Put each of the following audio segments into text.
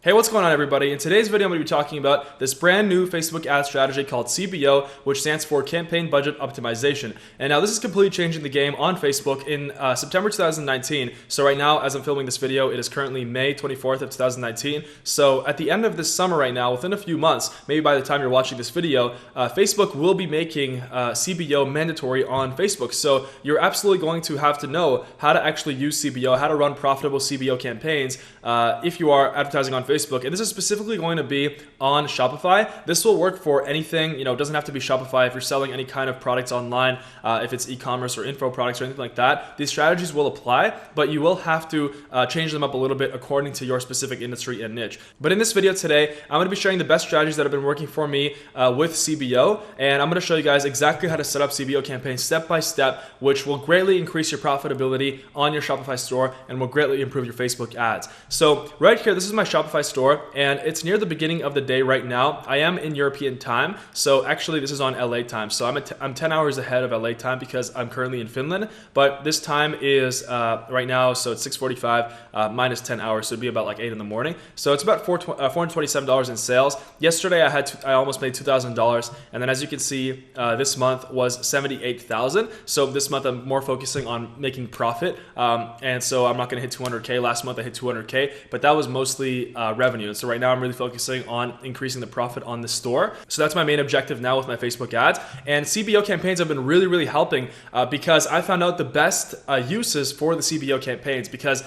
Hey, what's going on, everybody? In today's video, I'm going to be talking about this brand new Facebook ad strategy called CBO, which stands for Campaign Budget Optimization. And now this is completely changing the game on Facebook in September 2019. So right now, as I'm filming this video, it is currently May 24th of 2019. So at the end of this summer right now, within a few months, maybe by the time you're watching this video, Facebook will be making CBO mandatory on Facebook. So you're absolutely going to have to know how to actually use CBO, how to run profitable CBO campaigns if you are advertising on Facebook. And this is specifically going to be on Shopify. This will work for anything, it doesn't have to be Shopify. If you're selling any kind of products online, if it's e-commerce or info products or anything like that, these strategies will apply, but you will have to change them up a little bit according to your specific industry and niche. But in this video today, I'm going to be sharing the best strategies that have been working for me with CBO, and I'm going to show you guys exactly how to set up CBO campaigns step by step, which will greatly increase your profitability on your Shopify store and will greatly improve your Facebook ads. So right here, this is my Shopify store, and it's near the beginning of the day right now. I am in European time, so actually this is on LA time. So I'm 10 hours ahead of LA time because I'm currently in Finland, but this time is right now, so it's 6:45 minus 10 hours, so it'd be about like 8 in the morning. So it's about $427 in sales. Yesterday I almost made $2,000, and then as you can see, this month was $78,000. So this month I'm more focusing on making profit, and so I'm not going to hit 200K. Last month I hit 200K, but that was mostly revenue. And so right now I'm really focusing on increasing the profit on the store. So that's my main objective now with my Facebook ads. And CBO campaigns have been really helping because I found out the best uses for the CBO campaigns, because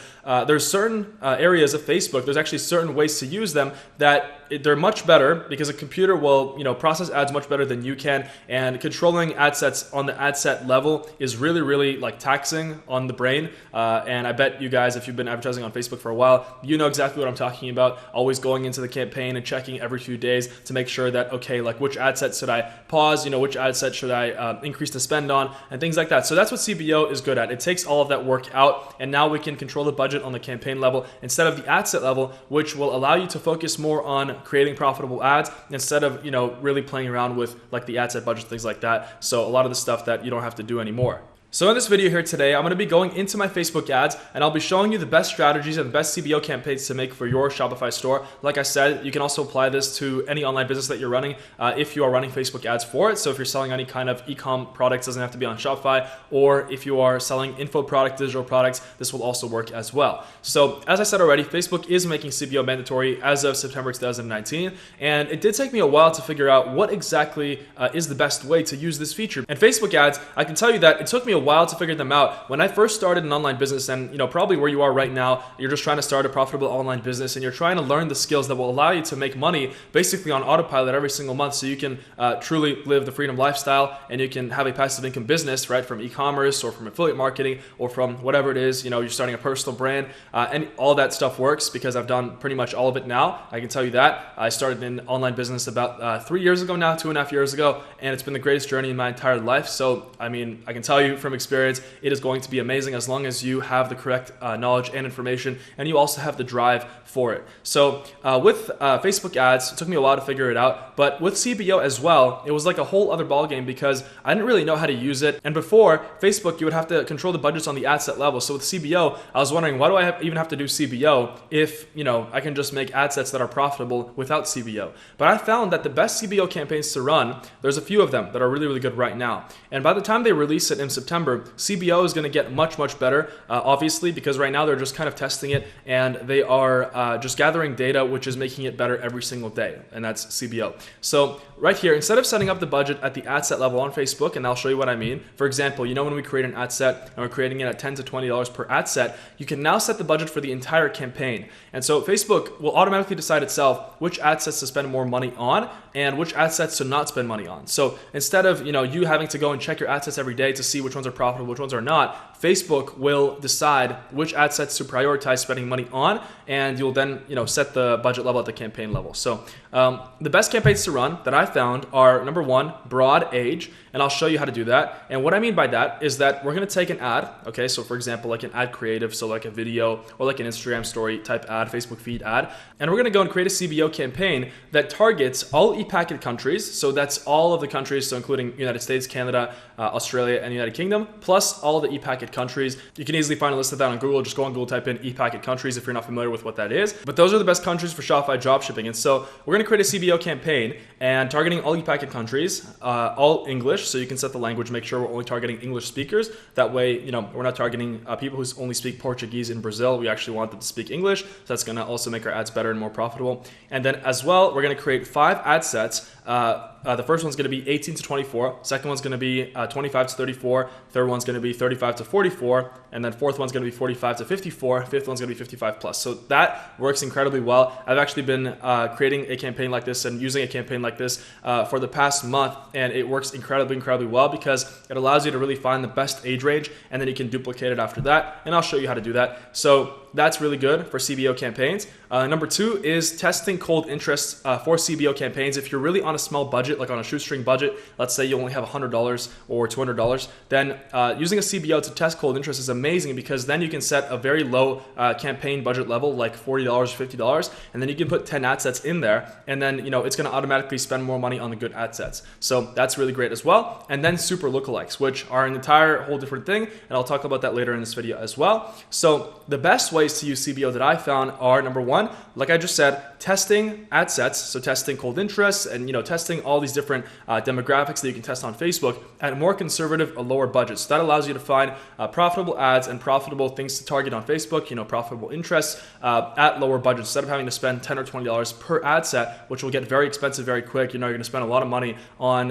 there's certain areas of Facebook, there's actually certain ways to use them that they're much better, because a computer will process ads much better than you can, and controlling ad sets on the ad set level is really like taxing on the brain, and I bet you guys, if you've been advertising on Facebook for a while, you know exactly what I'm talking about. Always going into the campaign and checking every few days to make sure that, okay, like which ad set should I pause, which ad set should I increase the spend on, and things like that. So that's what CBO is good at. It takes all of that work out, and now we can control the budget on the campaign level instead of the ad set level, which will allow you to focus more on creating profitable ads instead of really playing around with like the ad set budget, things like that. So a lot of the stuff that you don't have to do anymore. So in this video here today, I'm going to be going into my Facebook ads, and I'll be showing you the best strategies and the best CBO campaigns to make for your Shopify store. Like I said, you can also apply this to any online business that you're running if you are running Facebook ads for it. So if you're selling any kind of Ecom products, doesn't have to be on Shopify, or if you are selling info products, digital products, this will also work as well. So as I said already, Facebook is making CBO mandatory as of September 2019, and it did take me a while to figure out what exactly is the best way to use this feature. And Facebook ads, I can tell you that it took me a while to figure them out. When I first started an online business, and probably where you are right now, you're just trying to start a profitable online business, and you're trying to learn the skills that will allow you to make money basically on autopilot every single month, so you can truly live the freedom lifestyle, and you can have a passive income business, right, from e-commerce or from affiliate marketing or from whatever it is, you're starting a personal brand, and all that stuff works because I've done pretty much all of it now. I can tell you that. I started an online business about 3 years ago now, 2.5 years ago, and it's been the greatest journey in my entire life. So I can tell you from experience, it is going to be amazing as long as you have the correct knowledge and information, and you also have the drive for it. So with Facebook ads, it took me a while to figure it out, but with CBO as well, it was like a whole other ballgame because I didn't really know how to use it. And before Facebook, you would have to control the budgets on the ad set level. So with CBO, I was wondering, why do I even have to do CBO if I can just make ad sets that are profitable without CBO? But I found that the best CBO campaigns to run, there's a few of them that are really good right now. And by the time they release it in September, CBO is going to get much better, obviously, because right now they're just kind of testing it, and they are just gathering data, which is making it better every single day, and that's CBO. So right here, instead of setting up the budget at the ad set level on Facebook, and I'll show you what I mean. For example, when we create an ad set and we're creating it at $10 to $20 per ad set, you can now set the budget for the entire campaign. And so Facebook will automatically decide itself which ad sets to spend more money on and which ad sets to not spend money on. So instead of you having to go and check your ad sets every day to see which ones are profitable, which ones are not, Facebook will decide which ad sets to prioritize spending money on, and you'll then set the budget level at the campaign level. So the best campaigns to run that I found are, number one, broad age, and I'll show you how to do that. And what I mean by that is that we're going to take an ad, okay, so for example, like an ad creative, so like a video or like an Instagram story type ad, Facebook feed ad, and we're going to go and create a CBO campaign that targets all e-packet countries, so that's all of the countries, so including United States, Canada, Australia, and United Kingdom, plus all of the e-packet countries. You can easily find a list of that on Google. Just go on Google, type in e-packet countries if you're not familiar with what that is. But those are the best countries for Shopify dropshipping. And so we're going to create a CBO campaign and targeting all e-packet countries, all English. So you can set the language, make sure we're only targeting English speakers. That way, we're not targeting people who only speak Portuguese in Brazil. We actually want them to speak English. So that's going to also make our ads better and more profitable. And then as well, we're going to create 5 ad sets. The first one's going to be 18 to 24. Second one's going to be 25 to 34. Third one's going to be 35 to 44. And then fourth one's going to be 45 to 54. Fifth one's going to be 55 plus. So that works incredibly well. I've actually been creating a campaign like this and using a campaign like this for the past month. And it works incredibly well because it allows you to really find the best age range, and then you can duplicate it after that. And I'll show you how to do that. So that's really good for CBO campaigns. Number 2 is testing cold interest for CBO campaigns. If you're really on a small budget, like on a shoestring budget, let's say you only have $100 or $200, then using a CBO to test cold interest is amazing, because then you can set a very low campaign budget level, like $40 or $50, and then you can put 10 ad sets in there, and then it's going to automatically spend more money on the good ad sets. So that's really great as well. And then super lookalikes, which are an entire whole different thing, and I'll talk about that later in this video as well. So the best ways to use CBO that I found are, number 1, like I just said, testing ad sets, so testing cold interest and testing all these different demographics that you can test on Facebook at a more conservative, a lower budget. So that allows you to find profitable ads and profitable things to target on Facebook, profitable interests at lower budgets, instead of having to spend $10 or $20 per ad set, which will get very expensive very quick. You're going to spend a lot of money on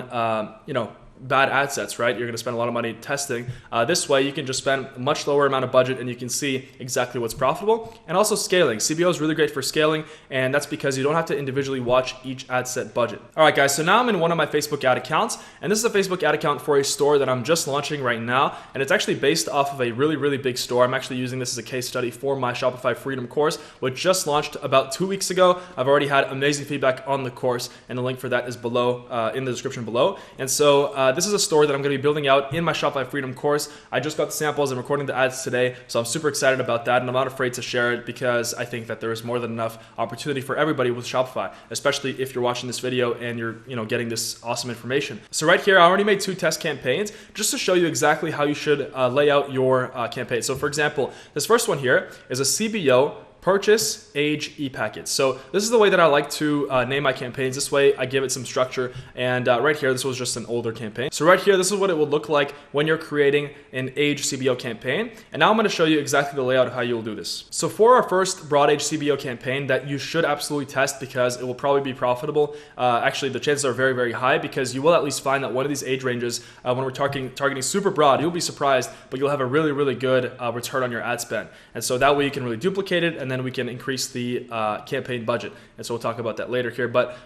bad ad sets, right? You're going to spend a lot of money testing. This way, you can just spend a much lower amount of budget and you can see exactly what's profitable. And also scaling. CBO is really great for scaling, and that's because you don't have to individually watch each ad set budget. All right, guys, so now I'm in one of my Facebook ad accounts, and this is a Facebook ad account for a store that I'm just launching right now, and it's actually based off of a really big store. I'm actually using this as a case study for my Shopify Freedom course, which just launched about 2 weeks ago. I've already had amazing feedback on the course, and the link for that is below in the description below. And so this is a store that I'm going to be building out in my Shopify Freedom course. I just got the samples. I'm recording the ads today, so I'm super excited about that, and I'm not afraid to share it because I think that there is more than enough opportunity for everybody with Shopify, especially if you're watching this video and you're getting this awesome information. So right here, I already made 2 test campaigns just to show you exactly how you should lay out your campaign. So for example, this first one here is a CBO purchase, age, e-packets. So this is the way that I like to name my campaigns. This way I give it some structure. And right here, this was just an older campaign. So right here, this is what it would look like when you're creating an age CBO campaign. And now I'm going to show you exactly the layout of how you'll do this. So for our first broad age CBO campaign that you should absolutely test because it will probably be profitable. Actually, the chances are very high, because you will at least find that one of these age ranges, when we're targeting super broad, you'll be surprised, but you'll have a really good return on your ad spend. And so that way you can really duplicate it, and then we can increase the campaign budget. And so we'll talk about that later here. But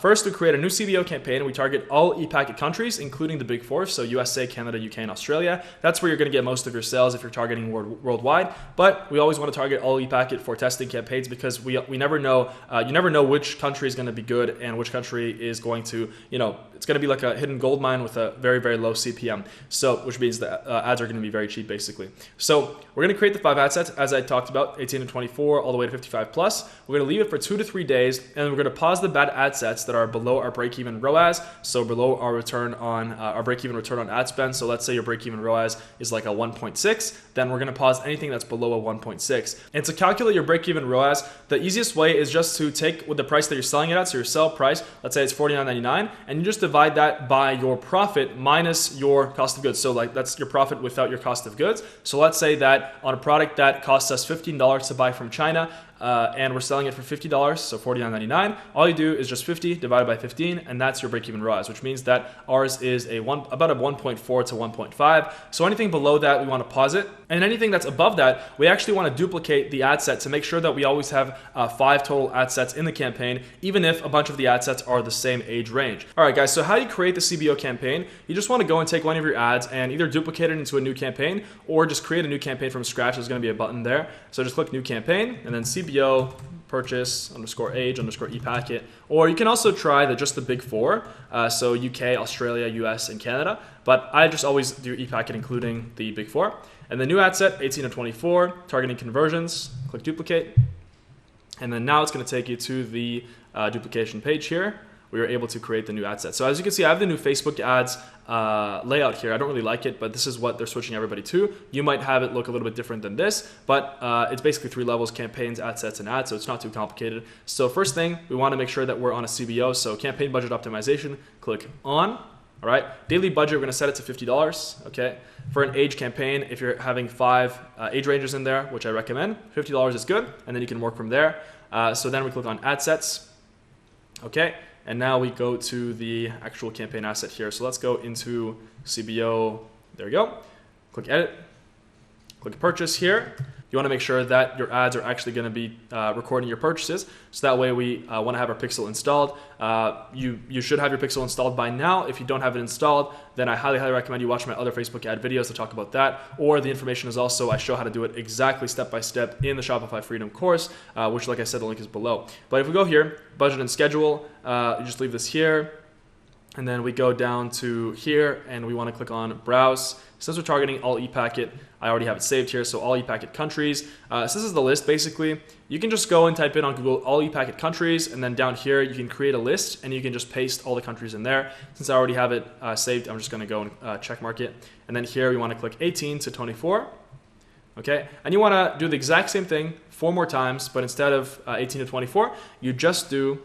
first, we create a new CBO campaign, and we target all e-packet countries, including the big 4, so USA, Canada, UK, and Australia. That's where you're going to get most of your sales if you're targeting worldwide. But we always want to target all e-packet for testing campaigns, because we never know, you never know which country is going to be good and which country is going to, it's going to be like a hidden gold mine with a very low CPM. So, which means that ads are going to be very cheap, basically. So we're going to create the 5 ad sets, as I talked about, 18 to 24, all the way to 55 plus. We're going to leave it for 2 to 3 days, and we're going to pause the bad ad sets that are below our break-even ROAS, so below our return on our break-even return on ad spend. So let's say your break-even ROAS is like a 1.6, then we're going to pause anything that's below a 1.6. And to calculate your break-even ROAS, the easiest way is just to take with the price that you're selling it at, so your sell price, let's say it's $49.99, and you just divide that by your profit minus your cost of goods. So like that's your profit without your cost of goods. So let's say that on a product that costs us $15 to buy from China, and we're selling it for $50, so $49.99. All you do is just 50 divided by 15, and that's your break-even ROAS, which means that ours is about a 1.4 to 1.5. So anything below that, we want to pause it. And anything that's above that, we actually want to duplicate the ad set to make sure that we always have 5 total ad sets in the campaign, even if a bunch of the ad sets are the same age range. All right, guys, so how you create the CBO campaign, you just want to go and take one of your ads and either duplicate it into a new campaign or just create a new campaign from scratch. There's going to be a button there. So just click new campaign and then CBO purchase _ age _ e-packet, or you can also try just the big 4, so UK, Australia, US, and Canada, but I just always do e-packet including the big 4. And the new ad set, 18 to 24, targeting conversions, click duplicate, and then now it's going to take you to the duplication page here, we were able to create the new ad set. So as you can see, I have the new Facebook ads layout here. I don't really like it, but this is what they're switching everybody to. You might have it look a little bit different than this, but it's basically 3 levels: campaigns, ad sets, and ads. So it's not too complicated. So first thing, we want to make sure that we're on a CBO. So campaign budget optimization, click on. All right, daily budget, we're going to set it to $50. Okay, for an age campaign, if you're having 5 age ranges in there, which I recommend, $50 is good, and then you can work from there. So then we click on ad sets. Okay, and now we go to the actual campaign asset here. So let's go into CBO. There we go. Click edit. Click purchase here. You want to make sure that your ads are actually going to be recording your purchases. So that way we want to have our pixel installed. You should have your pixel installed by now. If you don't have it installed, then I highly recommend you watch my other Facebook ad videos to talk about that. Or the information is also, I show how to do it exactly step by step in the Shopify Freedom course, which, like I said, the link is below. But if we go here, budget and schedule, you just leave this here. And then we go down to here and we want to click on browse. Since we're targeting all ePacket, I already have it saved here. So all ePacket countries. So this is the list basically. You can just go and type in on Google all ePacket countries, and then down here you can create a list and you can just paste all the countries in there. Since I already have it saved, I'm just going to go and check mark it. And then here we want to click 18 to 24. Okay, and you want to do the exact same thing 4 more times, but instead of 18 to 24, you just do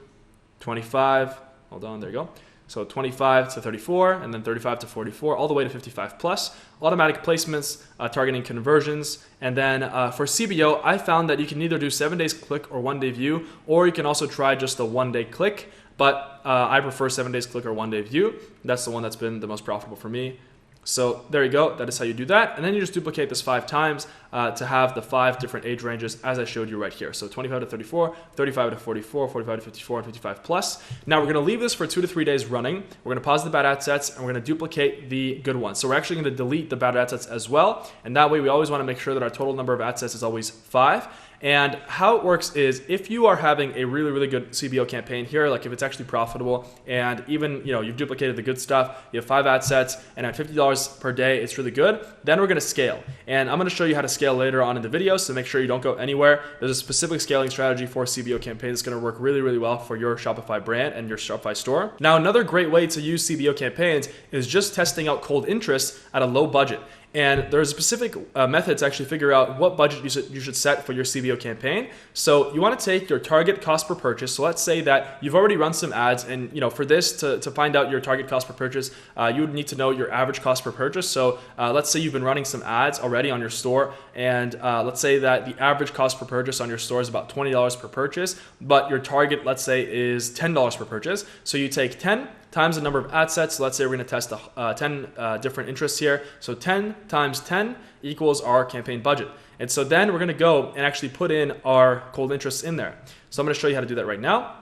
25. Hold on, there you go. So 25 to 34, and then 35 to 44, all the way to 55 plus. Automatic placements, targeting conversions. And then for CBO, I found that you can either do 7 days click or 1 day view, or you can also try just the 1 day click. But I prefer 7 days click or 1 day view. That's the one that's been the most profitable for me. So there you go. That is how you do that. And then you just duplicate this 5 times to have the 5 different age ranges as I showed you right here. So 25 to 34, 35 to 44, 45 to 54, and 55 plus. Now we're going to leave this for 2 to 3 days running. We're going to pause the bad ad sets and we're going to duplicate the good ones. So we're actually going to delete the bad ad sets as well. And that way we always want to make sure that our total number of ad sets is always 5. And how it works is if you are having a really good CBO campaign here, like if it's actually profitable and even, you've duplicated the good stuff, you have 5 ad sets and at $50 per day, it's really good, then we're going to scale. And I'm going to show you how to scale later on in the video, so make sure you don't go anywhere. There's a specific scaling strategy for CBO campaigns that's going to work really well for your Shopify brand and your Shopify store. Now, another great way to use CBO campaigns is just testing out cold interest at a low budget. And there's a specific method to actually figure out what budget you should set for your CBO campaign. So you want to take your target cost per purchase. So let's say that you've already run some ads, and for this to find out your target cost per purchase, you would need to know your average cost per purchase. So let's say you've been running some ads already on your store, and let's say that the average cost per purchase on your store is about $20 per purchase, but your target, let's say, is $10 per purchase. So you take 10 times the number of ad sets. So let's say we're going to test 10 different interests here. So 10 times 10 equals our campaign budget. And so then we're going to go and actually put in our cold interests in there. So I'm going to show you how to do that right now.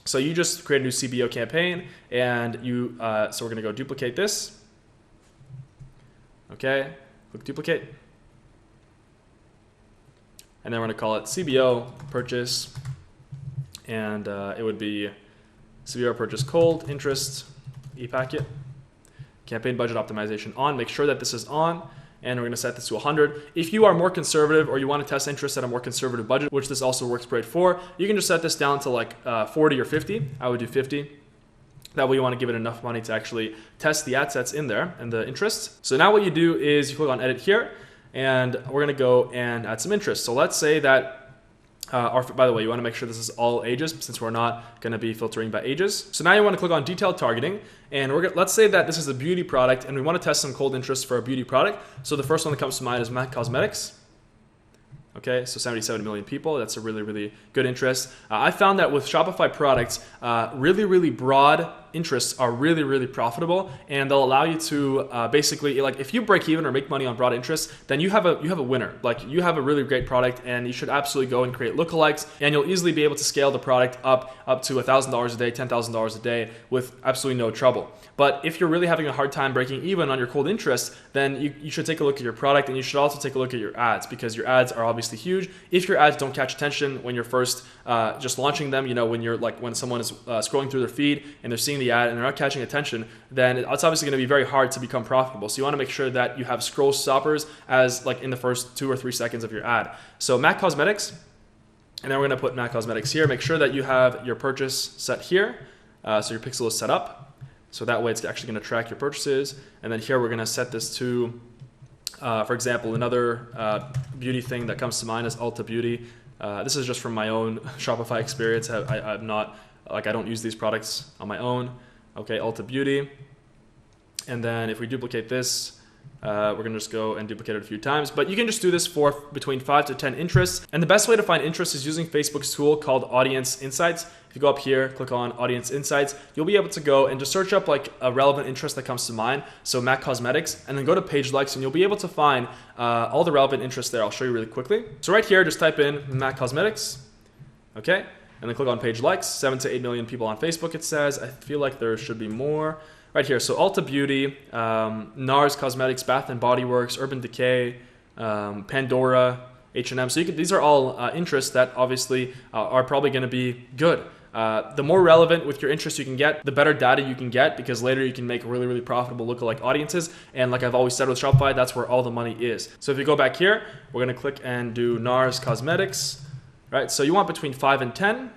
So you just create a new CBO campaign, and so we're going to go duplicate this. Okay, click duplicate. And then we're going to call it CBO purchase, and it would be CBO purchase cold interest ePacket campaign budget optimization on. Make sure that this is on, and we're going to set this to 100. If you are more conservative or you want to test interest at a more conservative budget, which this also works great for, you can just set this down to like 40 or 50. I would do 50. That way you want to give it enough money to actually test the ad sets in there and the interests. So now what you do is you click on edit here, and we're going to go and add some interest. So let's say that by the way, you want to make sure this is all ages since we're not going to be filtering by ages. So now you want to click on detailed targeting, and let's say that this is a beauty product and we want to test some cold interest for a beauty product. So the first one that comes to mind is MAC Cosmetics. Okay, so 77 million people. That's a really good interest. I found that with Shopify products, really broad interests are really profitable, and they'll allow you to basically, like, if you break even or make money on broad interests, then you have a winner. Like, you have a really great product, and you should absolutely go and create lookalikes, and you'll easily be able to scale the product up to $1,000 a day, $10,000 a day with absolutely no trouble. But if you're really having a hard time breaking even on your cold interest, then you should take a look at your product, and you should also take a look at your ads, because your ads are obviously huge. If your ads don't catch attention when you're first just launching them, when someone is scrolling through their feed and they're seeing the ad and they're not catching attention, then it's obviously going to be very hard to become profitable. So you want to make sure that you have scroll stoppers as like in the first 2 or 3 seconds of your ad. So MAC Cosmetics, and then we're going to put MAC Cosmetics here. Make sure that you have your purchase set here. so your pixel is set up. So that way it's actually going to track your purchases. And then here we're going to set this to, for example, another beauty thing that comes to mind is Ulta Beauty. This is just from my own Shopify experience. I'm not, I don't use these products on my own. Okay, Ulta Beauty. And then if we duplicate this, we're going to just go and duplicate it a few times. But you can just do this for between 5 to 10 interests. And the best way to find interests is using Facebook's tool called Audience Insights. If you go up here, click on Audience Insights, you'll be able to go and just search up like a relevant interest that comes to mind. So MAC Cosmetics, and then go to Page Likes, and you'll be able to find all the relevant interests there. I'll show you really quickly. So right here, just type in MAC Cosmetics. Okay. And then click on Page Likes. 7 to 8 million people on Facebook, it says. I feel like there should be more. Right here, so Ulta Beauty, NARS Cosmetics, Bath & Body Works, Urban Decay, Pandora, H&M. So these are all interests that obviously are probably going to be good. The more relevant with your interests you can get, the better data you can get, because later you can make really, really profitable lookalike audiences. And like I've always said with Shopify, that's where all the money is. So if you go back here, we're going to click and do NARS Cosmetics. Right, so you want between 5 and 10.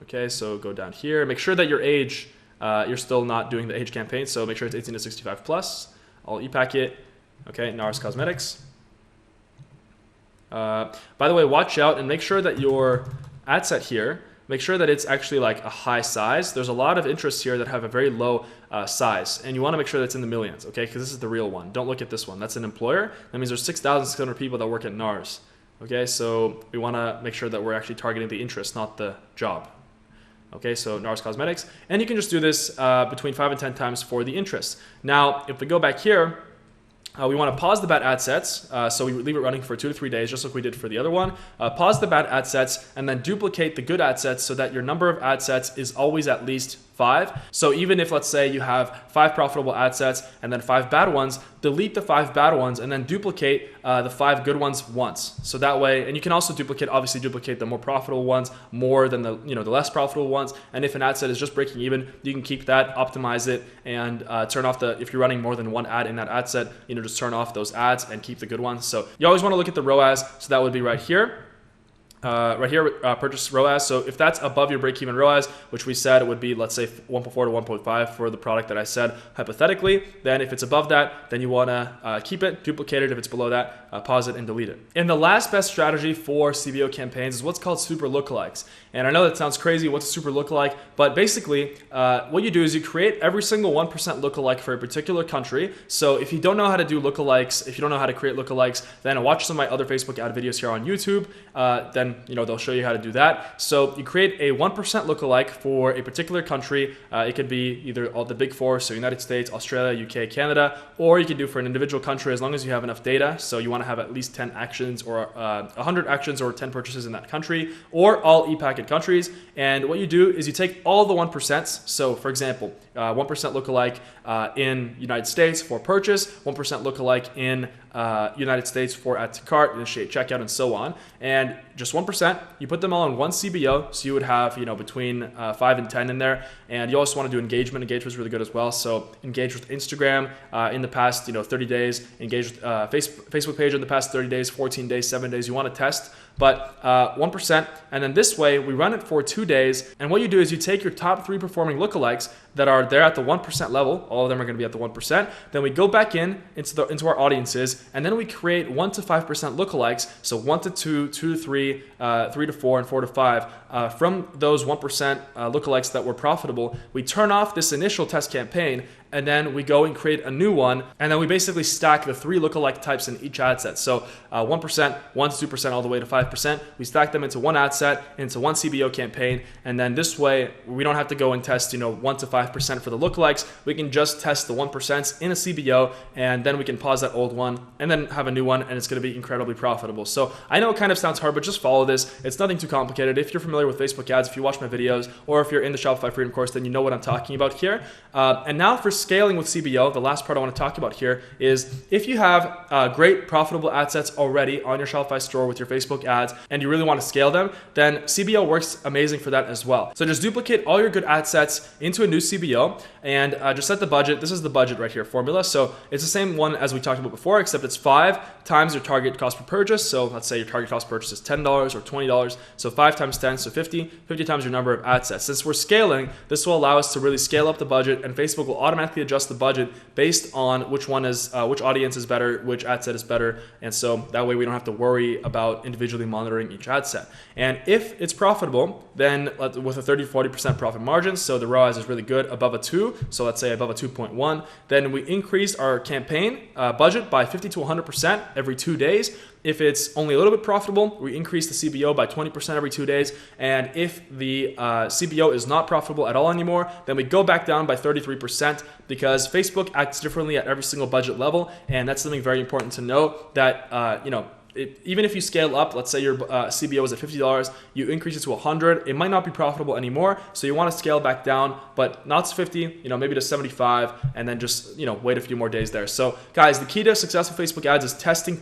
Okay, so go down here. Make sure that your age... you're still not doing the age campaign, so make sure it's 18 to 65 plus. I'll e-pack it. Okay, NARS Cosmetics. By the way, watch out and make sure that your ad set here, make sure that it's actually like a high size. There's a lot of interests here that have a very low size, and you want to make sure that it's in the millions, okay? Because this is the real one. Don't look at this one. That's an employer. That means there's 6,600 people that work at NARS. Okay, so we want to make sure that we're actually targeting the interest, not the job. Okay, so NARS Cosmetics. And you can just do this between 5 and 10 times for the interest. Now, if we go back here, we want to pause the bad ad sets. So we leave it running for 2 to 3 days, just like we did for the other one. Pause the bad ad sets and then duplicate the good ad sets so that your number of ad sets is always at least 5. So even if, let's say, you have 5 profitable ad sets and then 5 bad ones, delete the 5 bad ones and then duplicate the 5 good ones once. So that way, and you can also obviously duplicate the more profitable ones more than the less profitable ones. And if an ad set is just breaking even, you can keep that, optimize it, and turn off if you're running more than one ad in that ad set, just turn off those ads and keep the good ones. So you always want to look at the ROAS. So that would be right here. Purchase ROAS. So if that's above your break-even ROAS, which we said it would be, let's say 1.4 to 1.5 for the product that I said hypothetically, then if it's above that, then you want to keep it, duplicate it. If it's below that, pause it and delete it. And the last best strategy for CBO campaigns is what's called super lookalikes. And I know that sounds crazy, what's a super lookalike? But basically, what you do is you create every single 1% lookalike for a particular country. So if you don't know how to do lookalikes, if you don't know how to create lookalikes, then watch some of my other Facebook ad videos here on YouTube. Then they'll show you how to do that. So you create a 1% lookalike for a particular country. It could be either all the big 4, so United States, Australia, UK, Canada, or you can do for an individual country as long as you have enough data. So you want to have at least 10 actions or 100 actions or 10 purchases in that country, or all e-packet countries. And what you do is you take all the 1%. So for example, 1% lookalike in United States for purchase, 1% lookalike in United States for add to cart, initiate checkout, and so on. And just 1%, you put them all in one CBO. So you would have, between 5 and 10 in there. And you also want to do engagement. Engagement is really good as well. So engage with Instagram in the past, 30 days. Engage with Facebook page in the past 30 days, 14 days, 7 days. You want to test. But 1%, and then this way we run it for 2 days. And what you do is you take your top 3 performing lookalikes that are there at the 1% level. All of them are going to be at the 1%. Then we go back into our audiences, and then we create 1 to 5% lookalikes. So 1 to 2, 2 to 3, 3 to 4, and 4 to 5. From those 1% lookalikes that were profitable, we turn off this initial test campaign, and then we go and create a new one, and then we basically stack the 3 lookalike types in each ad set. So 1%, 1 to 2%, all the way to 5%. We stack them into one ad set, into one CBO campaign, and then this way we don't have to go and test 1 to 5% for the lookalikes. We can just test the 1% in a CBO, and then we can pause that old one and then have a new one, and it's going to be incredibly profitable. So I know it kind of sounds hard, but just follow this. It's nothing too complicated. If you're familiar with Facebook ads, if you watch my videos, or if you're in the Shopify Freedom course, then you know what I'm talking about here. And now for scaling with CBO, the last part I want to talk about here is if you have great profitable ad sets already on your Shopify store with your Facebook ads and you really want to scale them, then CBO works amazing for that as well. So just duplicate all your good ad sets into a new CBO and just set the budget. This is the budget right here formula. So it's the same one as we talked about before, except it's 5 times your target cost per purchase. So let's say your target cost per purchase is $10 or $20. So 5 times 10, so 50 times your number of ad sets. Since we're scaling, this will allow us to really scale up the budget, and Facebook will automatically adjust the budget based on which audience is better, which ad set is better. And so that way we don't have to worry about individually monitoring each ad set. And if it's profitable, then with a 30-40% profit margin, so the ROAS is really good, above a 2, so let's say above a 2.1, then we increase our campaign budget by 50 to 100% every 2 days. If it's only a little bit profitable, we increase the CBO by 20% every 2 days. And if the CBO is not profitable at all anymore, then we go back down by 33%, because Facebook acts differently at every single budget level. And that's something very important to know, that, even if you scale up, let's say your CBO is at $50, you increase it to 100, it might not be profitable anymore. So you want to scale back down, but not to 50, maybe to 75, and then just, wait a few more days there. So guys, the key to successful Facebook ads is testing.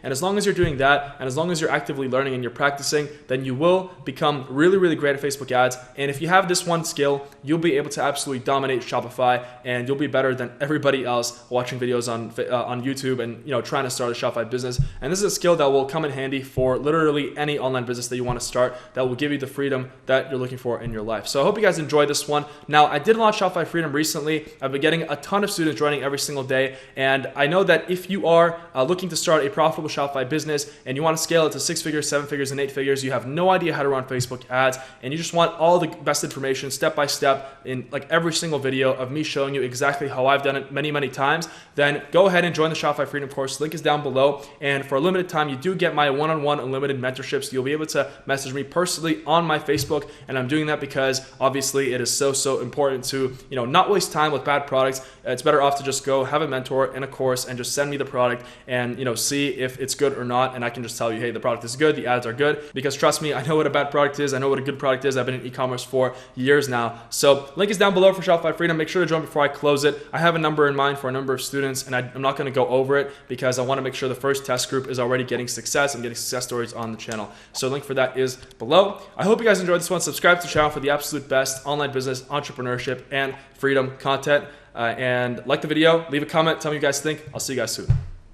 And as long as you're doing that, and as long as you're actively learning and you're practicing, then you will become really, really great at Facebook ads. And if you have this one skill, you'll be able to absolutely dominate Shopify, and you'll be better than everybody else watching videos on YouTube and, trying to start a Shopify business. And this is a skill that will come in handy for literally any online business that you want to start, that will give you the freedom that you're looking for in your life. So I hope you guys enjoyed this one. Now, I did launch Shopify Freedom recently. I've been getting a ton of students joining every single day. And I know that if you are looking to start a profitable Shopify business and you want to scale it to 6 figures, 7 figures, and 8 figures, you have no idea how to run Facebook ads, and you just want all the best information step by step in like every single video of me showing you exactly how I've done it many, many times, then go ahead and join the Shopify Freedom course. Link is down below. And for a limited time, you do get my one-on-one unlimited mentorship. So you'll be able to message me personally on my Facebook. And I'm doing that because obviously it is so important to, not waste time with bad products. It's better off to just go have a mentor in a course and just send me the product and, see if it's good or not. And I can just tell you, hey, the product is good, the ads are good, because trust me, I know what a bad product is. I know what a good product is. I've been in e-commerce for years now. So link is down below for Shopify Freedom. Make sure to join before I close it. I have a number in mind for a number of students, and I'm not going to go over it because I want to make sure the first test group is already getting success. I'm getting success stories on the channel. So link for that is below. I hope you guys enjoyed this one. Subscribe to the channel for the absolute best online business, entrepreneurship, and freedom content. And like the video, leave a comment, tell me what you guys think. I'll see you guys soon.